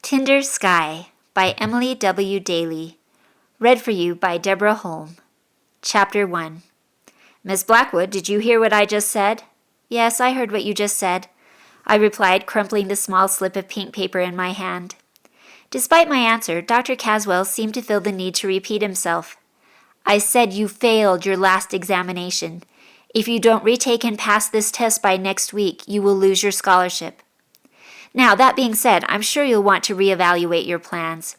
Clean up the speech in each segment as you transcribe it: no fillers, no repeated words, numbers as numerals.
Tinder Sky by Emily W. Daley. Read for you by Deborah Holm. Chapter 1. Miss Blackwood, did you hear what I just said? Yes, I heard what you just said, I replied, crumpling the small slip of pink paper in my hand. Despite my answer, Dr. Caswell seemed to feel the need to repeat himself. I said you failed your last examination. If you don't retake and pass this test by next week, you will lose your scholarship. Now, that being said, I'm sure you'll want to reevaluate your plans.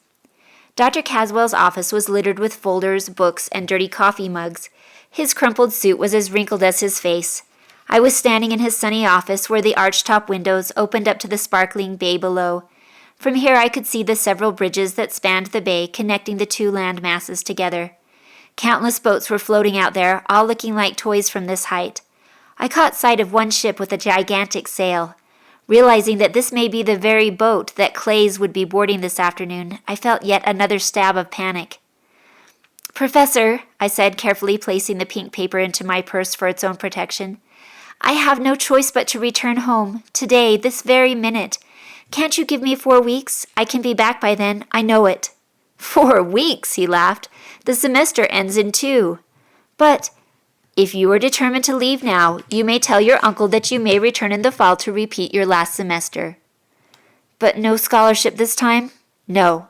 Dr. Caswell's office was littered with folders, books, and dirty coffee mugs. His crumpled suit was as wrinkled as his face. I was standing in his sunny office where the archtop windows opened up to the sparkling bay below. From here I could see the several bridges that spanned the bay connecting the two land masses together. Countless boats were floating out there, all looking like toys from this height. I caught sight of one ship with a gigantic sail. Realizing that this may be the very boat that Clays would be boarding this afternoon, I felt yet another stab of panic. Professor, I said, carefully placing the pink paper into my purse for its own protection, I have no choice but to return home, today, this very minute. Can't you give me 4 weeks? I can be back by then, I know it. 4 weeks, he laughed. The semester ends in 2. But if you are determined to leave now, you may tell your uncle that you may return in the fall to repeat your last semester. But no scholarship this time? No.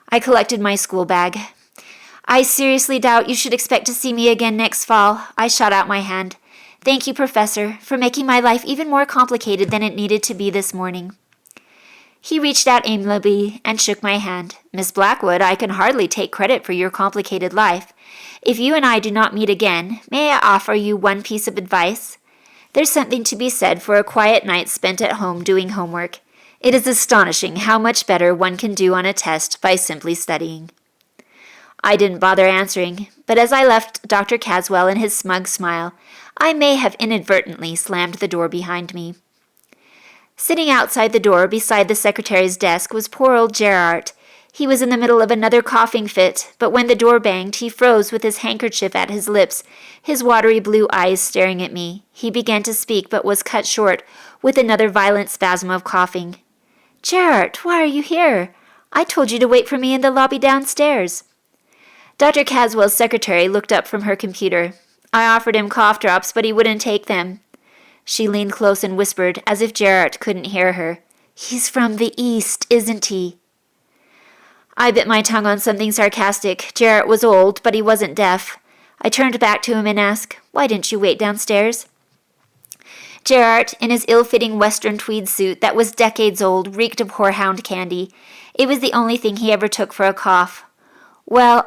I collected my school bag. I seriously doubt you should expect to see me again next fall. I shot out my hand. Thank you, Professor, for making my life even more complicated than it needed to be this morning. He reached out amiably and shook my hand. Miss Blackwood, I can hardly take credit for your complicated life. If you and I do not meet again, may I offer you one piece of advice? There's something to be said for a quiet night spent at home doing homework. It is astonishing how much better one can do on a test by simply studying. I didn't bother answering, but as I left Dr. Caswell and his smug smile, I may have inadvertently slammed the door behind me. Sitting outside the door beside the secretary's desk was poor old Gerard. He was in the middle of another coughing fit, but when the door banged, he froze with his handkerchief at his lips, his watery blue eyes staring at me. He began to speak, but was cut short with another violent spasm of coughing. Gerard, why are you here? I told you to wait for me in the lobby downstairs. Dr. Caswell's secretary looked up from her computer. I offered him cough drops, but he wouldn't take them. She leaned close and whispered, as if Gerard couldn't hear her. He's from the East, isn't he? I bit my tongue on something sarcastic. Gerard was old, but he wasn't deaf. I turned back to him and asked, Why didn't you wait downstairs? Gerard, in his ill-fitting western tweed suit that was decades old, reeked of horehound candy. It was the only thing he ever took for a cough. Well,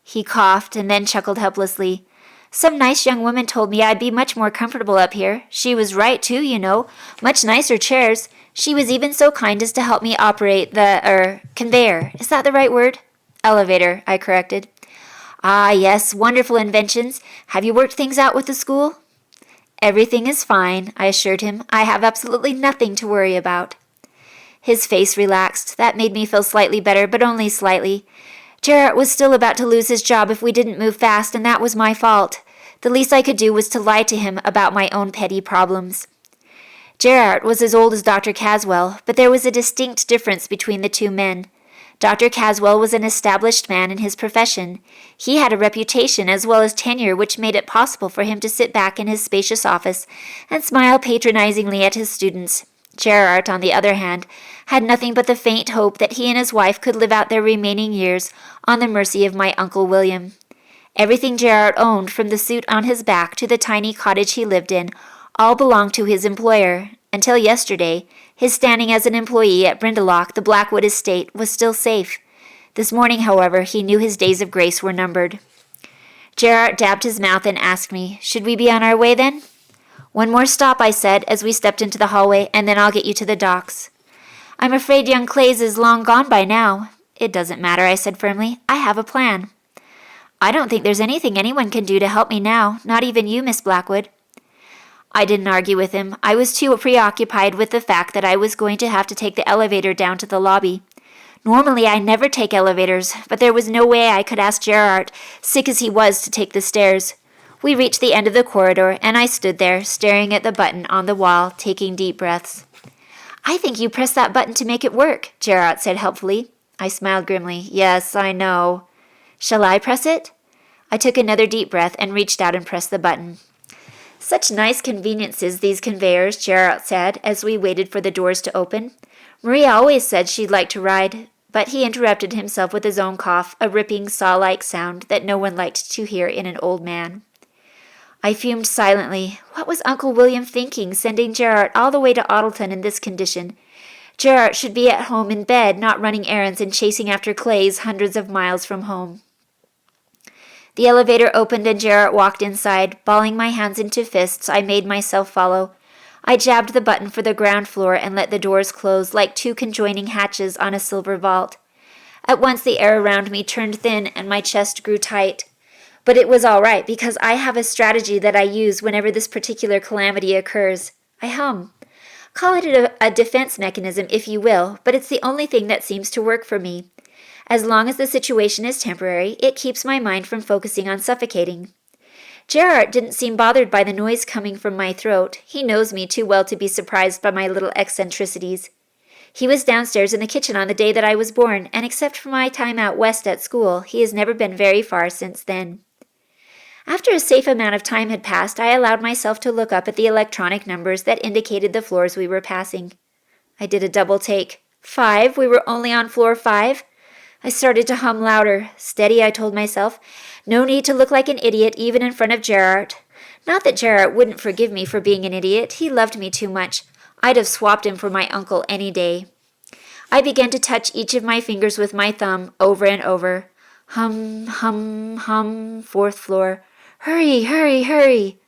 he coughed and then chuckled helplessly. Some nice young woman told me I'd be much more comfortable up here. She was right, too, you know. Much nicer chairs. She was even so kind as to help me operate the, conveyor. Is that the right word? Elevator, I corrected. Ah, yes, wonderful inventions. Have you worked things out with the school? Everything is fine, I assured him. I have absolutely nothing to worry about. His face relaxed. That made me feel slightly better, but only slightly. Gerard was still about to lose his job if we didn't move fast, and that was my fault. The least I could do was to lie to him about my own petty problems. Gerard was as old as Dr. Caswell, but there was a distinct difference between the two men. Dr. Caswell was an established man in his profession. He had a reputation as well as tenure which made it possible for him to sit back in his spacious office and smile patronizingly at his students. Gerard, on the other hand, had nothing but the faint hope that he and his wife could live out their remaining years on the mercy of my Uncle William. Everything Gerard owned, from the suit on his back to the tiny cottage he lived in, all belonged to his employer. Until yesterday, his standing as an employee at Brindlelock, the Blackwood estate, was still safe. This morning, however, he knew his days of grace were numbered. Gerard dabbed his mouth and asked me, Should we be on our way then? One more stop, I said, as we stepped into the hallway, and then I'll get you to the docks. I'm afraid young Clays is long gone by now. It doesn't matter, I said firmly. I have a plan. I don't think there's anything anyone can do to help me now, not even you, Miss Blackwood. I didn't argue with him. I was too preoccupied with the fact that I was going to have to take the elevator down to the lobby. Normally I never take elevators, but there was no way I could ask Gerard, sick as he was, to take the stairs. We reached the end of the corridor, and I stood there, staring at the button on the wall, taking deep breaths. I think you pressed that button to make it work, Gerard said helpfully. I smiled grimly. Yes, I know. Shall I press it? I took another deep breath and reached out and pressed the button. Such nice conveniences, these conveyors, Gerard said, as we waited for the doors to open. Maria always said she'd like to ride, but he interrupted himself with his own cough, a ripping, saw-like sound that no one liked to hear in an old man. I fumed silently. What was Uncle William thinking, sending Gerard all the way to Audleton in this condition? Gerard should be at home in bed, not running errands and chasing after clays hundreds of miles from home. The elevator opened and Gerard walked inside. Balling my hands into fists, I made myself follow. I jabbed the button for the ground floor and let the doors close like two conjoining hatches on a silver vault. At once the air around me turned thin and my chest grew tight. But it was all right, because I have a strategy that I use whenever this particular calamity occurs. I hum. Call it a defense mechanism, if you will, but it's the only thing that seems to work for me. As long as the situation is temporary, it keeps my mind from focusing on suffocating. Gerard didn't seem bothered by the noise coming from my throat. He knows me too well to be surprised by my little eccentricities. He was downstairs in the kitchen on the day that I was born, and except for my time out west at school, he has never been very far since then. After a safe amount of time had passed, I allowed myself to look up at the electronic numbers that indicated the floors we were passing. I did a double take. 5? We were only on floor 5? I started to hum louder. Steady, I told myself. No need to look like an idiot even in front of Gerard. Not that Gerard wouldn't forgive me for being an idiot. He loved me too much. I'd have swapped him for my uncle any day. I began to touch each of my fingers with my thumb over and over. Hum, hum, hum, 4th floor. Hurry, hurry, hurry.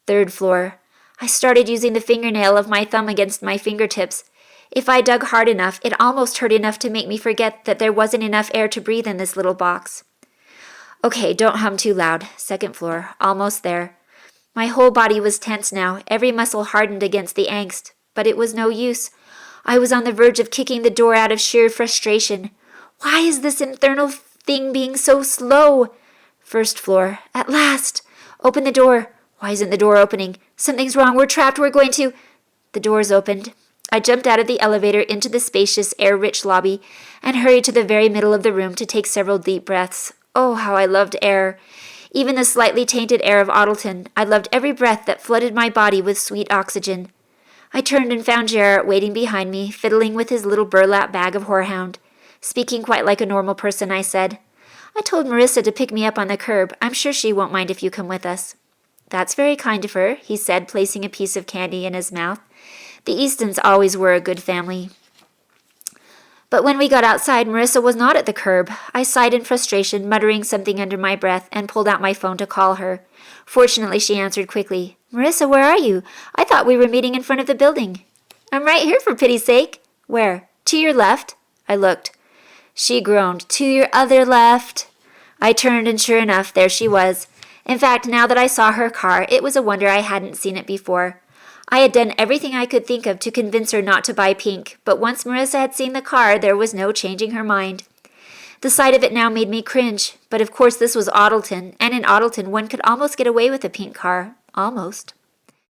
3rd floor. I started using the fingernail of my thumb against my fingertips. If I dug hard enough, it almost hurt enough to make me forget that there wasn't enough air to breathe in this little box. Okay, don't hum too loud. 2nd floor. Almost there. My whole body was tense now, every muscle hardened against the angst. But it was no use. I was on the verge of kicking the door out of sheer frustration. Why is this infernal thing being so slow? 1st floor. At last! Open the door. Why isn't the door opening? Something's wrong. We're trapped. We're going to... The doors opened. I jumped out of the elevator into the spacious, air-rich lobby and hurried to the very middle of the room to take several deep breaths. Oh, how I loved air. Even the slightly tainted air of Audleton. I loved every breath that flooded my body with sweet oxygen. I turned and found Gerard waiting behind me, fiddling with his little burlap bag of horehound. Speaking quite like a normal person, I said, I told Marissa to pick me up on the curb. I'm sure she won't mind if you come with us. That's very kind of her, he said, placing a piece of candy in his mouth. The Eastons always were a good family. But when we got outside, Marissa was not at the curb. I sighed in frustration, muttering something under my breath, and pulled out my phone to call her. Fortunately, she answered quickly. Marissa, where are you? I thought we were meeting in front of the building. I'm right here, for pity's sake. Where? To your left? I looked. She groaned. To your other left. I turned, and sure enough, there she was. In fact, now that I saw her car, it was a wonder I hadn't seen it before. I had done everything I could think of to convince her not to buy pink, but once Marissa had seen the car, there was no changing her mind. The sight of it now made me cringe, but of course this was Audleton, and in Audleton one could almost get away with a pink car. Almost.